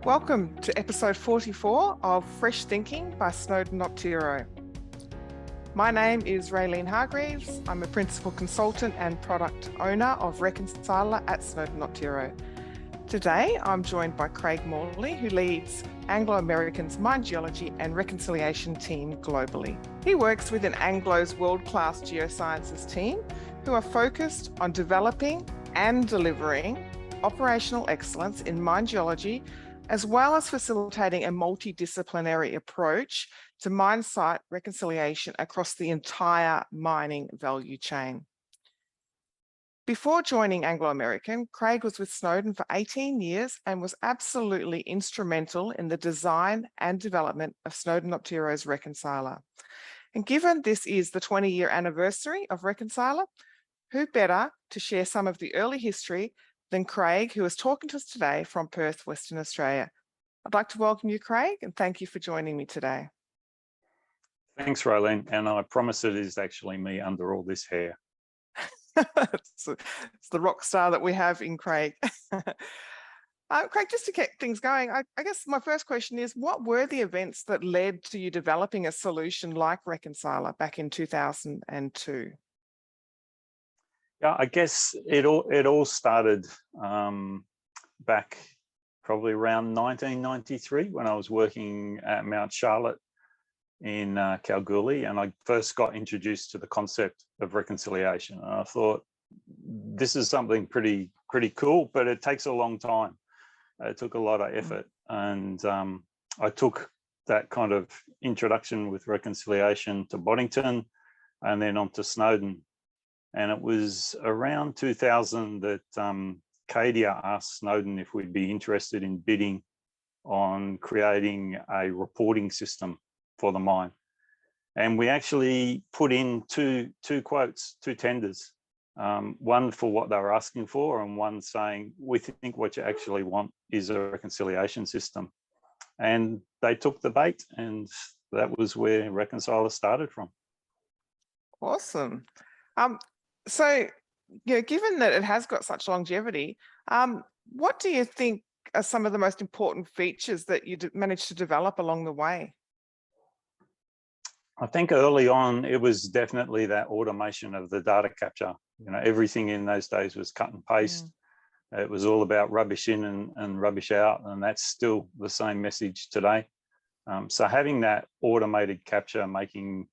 Welcome to episode 44 of Fresh Thinking by Snowden Optiro. My name is Rayleen Hargreaves. I'm a principal consultant and product owner of Reconcilor at Snowden Optiro. Today, I'm joined by Craig Morley, who leads Anglo American's mine geology and reconciliation team globally. He works within Anglo's world-class Geosciences team, who are focused on developing and delivering operational excellence in mine geology, as well as facilitating a multidisciplinary approach to mine site reconciliation across the entire mining value chain. Before joining Anglo American, Craig was with Snowden for 18 years and was absolutely instrumental in the design and development of Snowden Optiro's Reconcilor. And given this is the 20-year anniversary of Reconcilor, who better to share some of the early history than Craig, who is talking to us today from Perth, Western Australia. I'd like to welcome you, Craig, and thank you for joining me today. Thanks, Rayleen, and I promise it is actually me under all this hair. It's the rock star that we have in Craig. Craig, just to get things going, I guess my first question is, what were the events that led to you developing a solution like Reconcilor back in 2002? Yeah, I guess it all started back probably around 1993 when I was working at Mount Charlotte in Kalgoorlie, and I first got introduced to the concept of reconciliation. And I thought, this is something pretty cool, but it takes a long time. It took a lot of effort, and I took that kind of introduction with reconciliation to Boddington, and then on to Snowden. And it was around 2000 that Cadia asked Snowden if we'd be interested in bidding on creating a reporting system for the mine. And we actually put in two quotes, two tenders, one for what they were asking for and one saying, we think what you actually want is a reconciliation system. And they took the bait, and that was where Reconcilor started from. Awesome. So, given that it has got such longevity, what do you think are some of the most important features that you managed to develop along the way? I think early on, it was definitely that automation of the data capture. Everything in those days was cut and paste. It was all about rubbish in and rubbish out, and that's still the same message today. So having that automated capture, making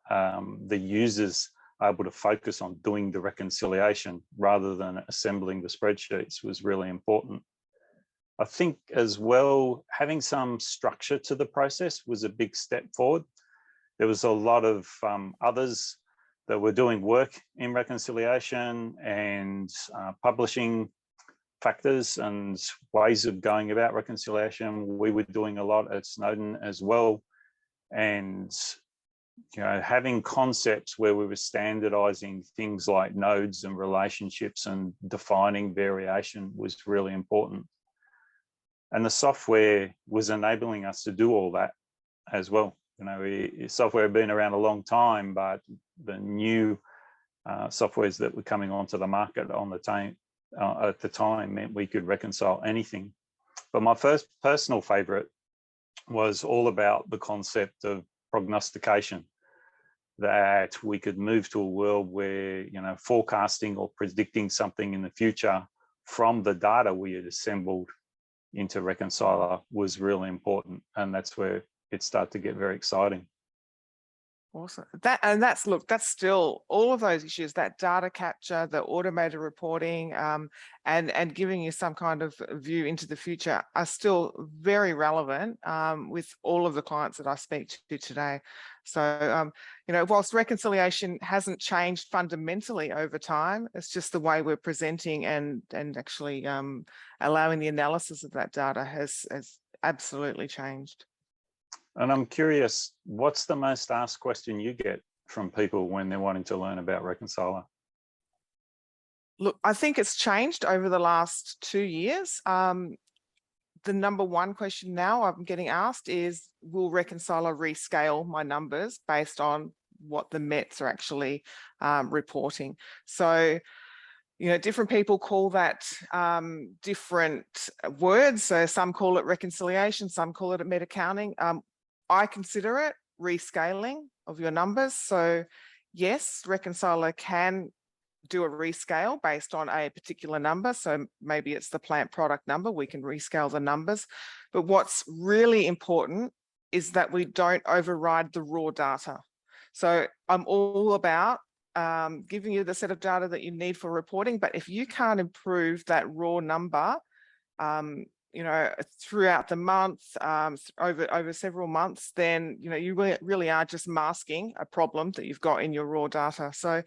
the users able to focus on doing the reconciliation rather than assembling the spreadsheets was really important. I think as well, having some structure to the process was a big step forward. There was a lot of others that were doing work in reconciliation and publishing factors and ways of going about reconciliation. We were doing a lot at Snowden as well. And having concepts where we were standardizing things like nodes and relationships and defining variation was really important. And the software was enabling us to do all that as well. Software had been around a long time, but the new softwares that were coming onto the market at the time meant we could reconcile anything. But my first personal favorite was all about the concept of prognostication, that we could move to a world where forecasting or predicting something in the future from the data we had assembled into Reconcilor was really important, and that's where it started to get very exciting. Awesome. That's still all of those issues, that data capture, the automated reporting, and giving you some kind of view into the future are still very relevant with all of the clients that I speak to today. So, whilst reconciliation hasn't changed fundamentally over time, it's just the way we're presenting and actually allowing the analysis of that data has absolutely changed. And I'm curious, what's the most asked question you get from people when they're wanting to learn about Reconcilor? Look, I think it's changed over the last 2 years. The number one question now I'm getting asked is, will Reconcilor rescale my numbers based on what the Mets are actually reporting? So different people call that different words. So some call it reconciliation, some call it meta counting. I consider it rescaling of your numbers. So yes, Reconcilor can do a rescale based on a particular number. So maybe it's the plant product number, we can rescale the numbers. But what's really important is that we don't override the raw data. So I'm all about giving you the set of data that you need for reporting, but if you can't improve that raw number, throughout the month, over several months, then you really are just masking a problem that you've got in your raw data. So,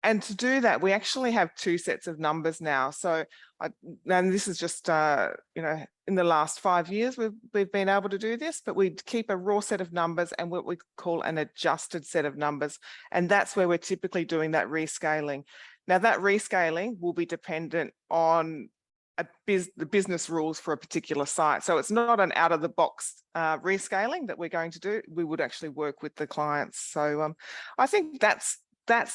and to do that, we actually have two sets of numbers now. So, and this is just in the last 5 years we've been able to do this, but we keep a raw set of numbers and what we call an adjusted set of numbers, and that's where we're typically doing that rescaling. Now, that rescaling will be dependent on the business rules for a particular site. So it's not an out-of-the-box rescaling that we're going to do. We would actually work with the clients. So I think that's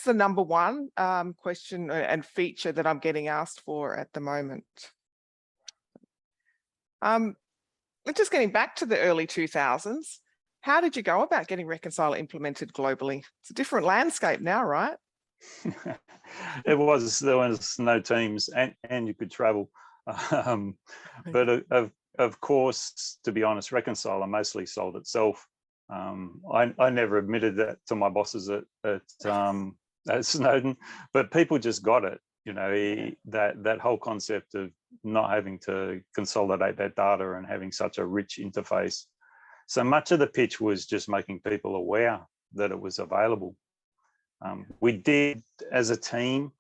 the number one question and feature that I'm getting asked for at the moment. Just getting back to the early 2000s, how did you go about getting Reconcilor implemented globally? It's a different landscape now, right? There was no teams and you could travel. But of course, to be honest, Reconcilor mostly sold itself. I never admitted that to my bosses at Snowden, but people just got it. That whole concept of not having to consolidate that data and having such a rich interface. So much of the pitch was just making people aware that it was available. We did, as a team,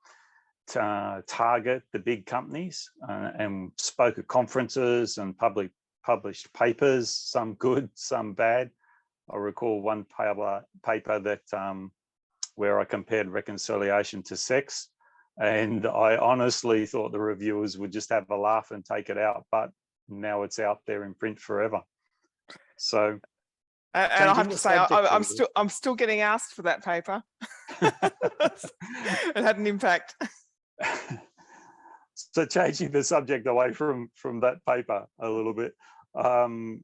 target the big companies and spoke at conferences and published papers, some good, some bad. I recall one paper that where I compared reconciliation to sex, and I honestly thought the reviewers would just have a laugh and take it out, but now it's out there in print forever. So, and I have to say, I'm still getting asked for that paper. It had an impact. So changing the subject away from that paper a little bit,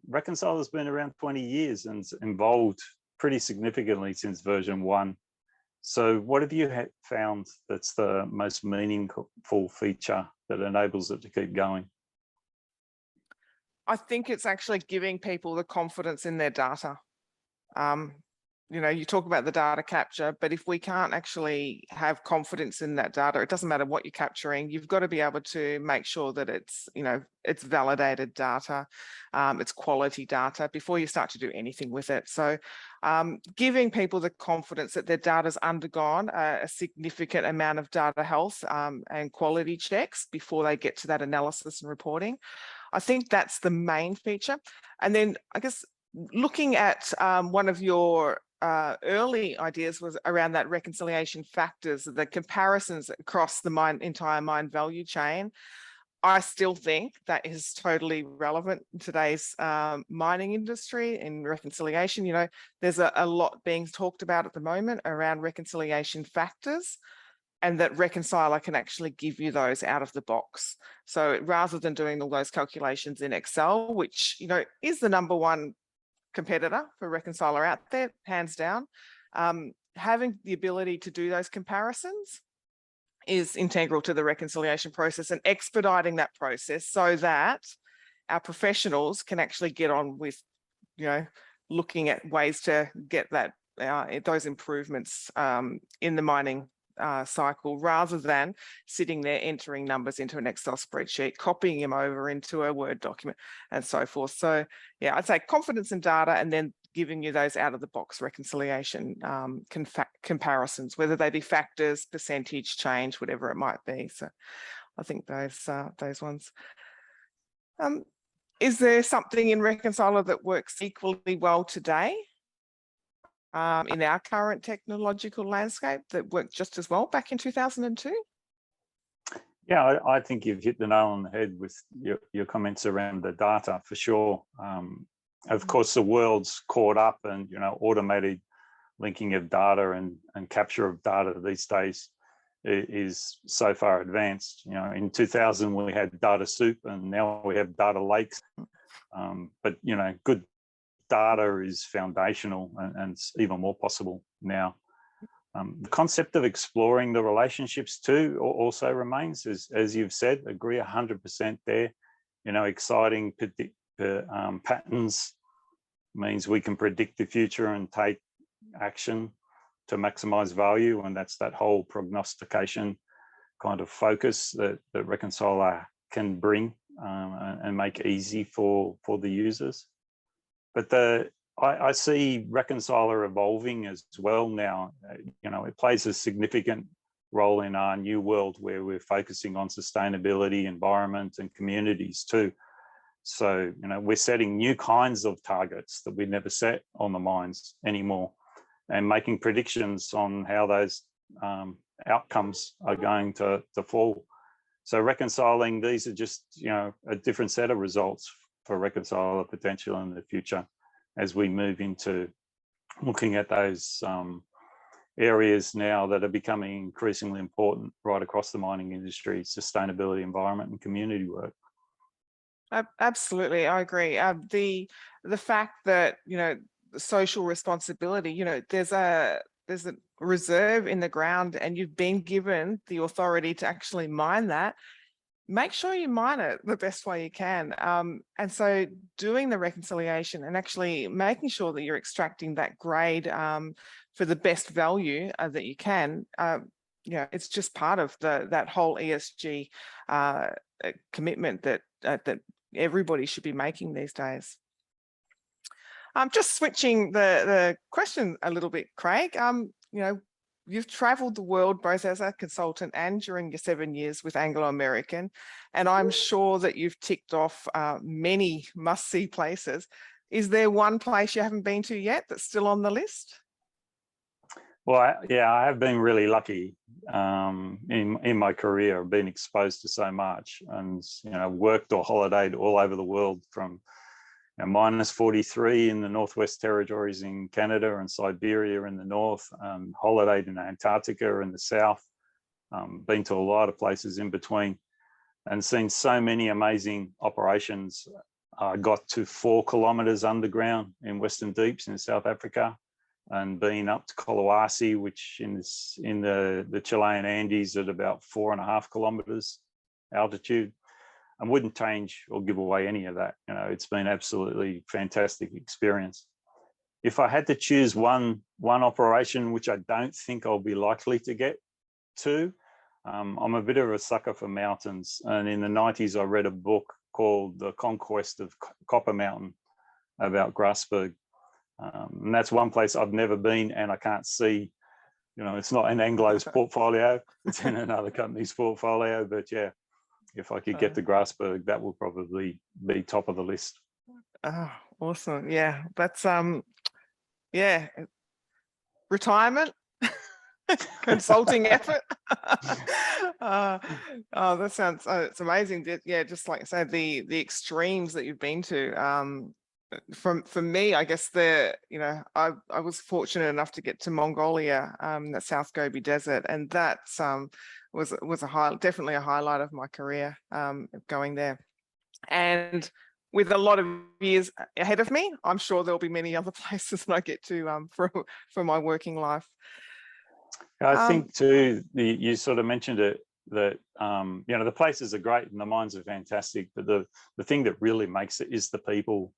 Reconcilor's been around 20 years and evolved pretty significantly since version 1. So what have you found that's the most meaningful feature that enables it to keep going? I think it's actually giving people the confidence in their data. You talk about the data capture, but if we can't actually have confidence in that data, it doesn't matter what you're capturing. You've got to be able to make sure that it's validated data, it's quality data before you start to do anything with it. So giving people the confidence that their data's undergone a significant amount of data health and quality checks before they get to that analysis and reporting. I think that's the main feature. And then I guess looking at one of your early ideas was around that reconciliation factors, the comparisons across the entire mine value chain. I still think that is totally relevant in today's mining industry in reconciliation. There's a lot being talked about at the moment around reconciliation factors, and that Reconcilor can actually give you those out of the box. So rather than doing all those calculations in Excel, which is the number one competitor for Reconcilor out there, hands down, having the ability to do those comparisons is integral to the reconciliation process, and expediting that process so that our professionals can actually get on with, looking at ways to get that those improvements in the mining cycle, rather than sitting there entering numbers into an Excel spreadsheet, copying them over into a Word document and so forth. So yeah, I'd say confidence in data, and then giving you those out of the box reconciliation comparisons, whether they be factors, percentage change, whatever it might be. So I think those ones. Is there something in Reconcilor that works equally well today in our current technological landscape that worked just as well back in 2002? Yeah, I think you've hit the nail on the head with your comments around the data, for sure. Of course, the world's caught up, and automated linking of data and capture of data these days is so far advanced. You know, in 2000 we had data soup, and now we have data lakes. But you know, good data is foundational, and it's even more possible now. The concept of exploring the relationships too also remains, as you've said. Agree 100% there. You know, exciting patterns means we can predict the future and take action to maximize value, and that's that whole prognostication kind of focus that Reconcilor can bring and make easy for the users. But I see Reconcilor evolving as well now. You know, it plays a significant role in our new world where we're focusing on sustainability, environment, and communities too. So, you know, we're setting new kinds of targets that we never set on the mines anymore, and making predictions on how those outcomes are going to fall. So reconciling these are just, you know, a different set of results for Reconcilor potential in the future as we move into looking at those areas now that are becoming increasingly important right across the mining industry: sustainability, environment, and community work. Absolutely, I agree. The fact that, you know, social responsibility, you know, there's a reserve in the ground and you've been given the authority to actually mine that, make sure you mine it the best way you can. And so doing the reconciliation and actually making sure that you're extracting that grade for the best value that you can, you know, it's just part of that whole ESG commitment that everybody should be making these days. Just switching the question a little bit, Craig. You know, you've traveled the world both as a consultant and during your 7 years with Anglo American, and I'm sure that you've ticked off many must-see places. Is there one place you haven't been to yet that's still on the list? Well, yeah, I have been really lucky in my career. I've been exposed to so much, and you know, worked or holidayed all over the world, from -43 in the Northwest Territories in Canada and Siberia in the north, holidayed in Antarctica in the south, been to a lot of places in between, and seen so many amazing operations. I got to 4 kilometers underground in Western Deeps in South Africa, and been up to Collahuasi, which in the Chilean Andes at about 4.5 kilometers altitude. I wouldn't change or give away any of that. You know, it's been absolutely fantastic experience. If I had to choose one operation, which I don't think I'll be likely to get to, I'm a bit of a sucker for mountains. And in the 90s, I read a book called The Conquest of Copper Mountain about Grasberg. And that's one place I've never been, and I can't see. You know, it's not in Anglo's portfolio, it's in another company's portfolio, but yeah, if I could get to Grasberg, that will probably be top of the list. Oh, awesome. Yeah, that's yeah, retirement, consulting effort. Oh, that sounds, it's amazing. Yeah, just like I said, the extremes that you've been to. For me, I guess you know, I was fortunate enough to get to Mongolia, the South Gobi Desert, and that was definitely a highlight of my career, going there. And with a lot of years ahead of me, I'm sure there'll be many other places that I get to for my working life. I think too, you sort of mentioned it, that you know, the places are great and the mines are fantastic, but the thing that really makes it is the people.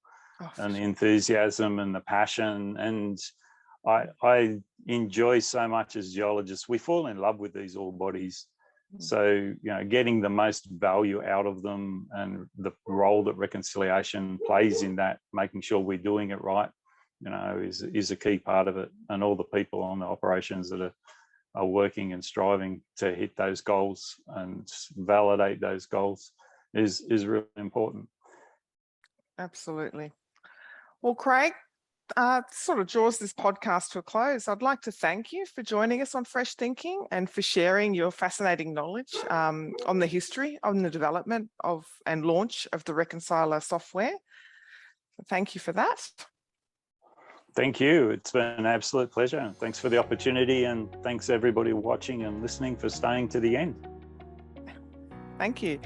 And the enthusiasm and the passion. And I enjoy so much as geologists. We fall in love with these ore bodies. So, you know, getting the most value out of them, and the role that reconciliation plays in that, making sure we're doing it right, you know, is a key part of it. And all the people on the operations that are working and striving to hit those goals and validate those goals is really important. Absolutely. Well, Craig, sort of draws this podcast to a close. I'd like to thank you for joining us on Fresh Thinking and for sharing your fascinating knowledge on the history, on the development of and launch of the Reconcilor software. So thank you for that. Thank you. It's been an absolute pleasure. Thanks for the opportunity, and thanks everybody watching and listening for staying to the end. Thank you.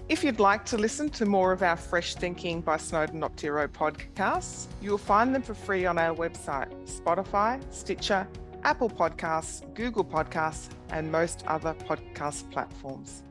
If you'd like to listen to more of our Fresh Thinking by Snowden Optiro podcasts, you'll find them for free on our website, Spotify, Stitcher, Apple Podcasts, Google Podcasts, and most other podcast platforms.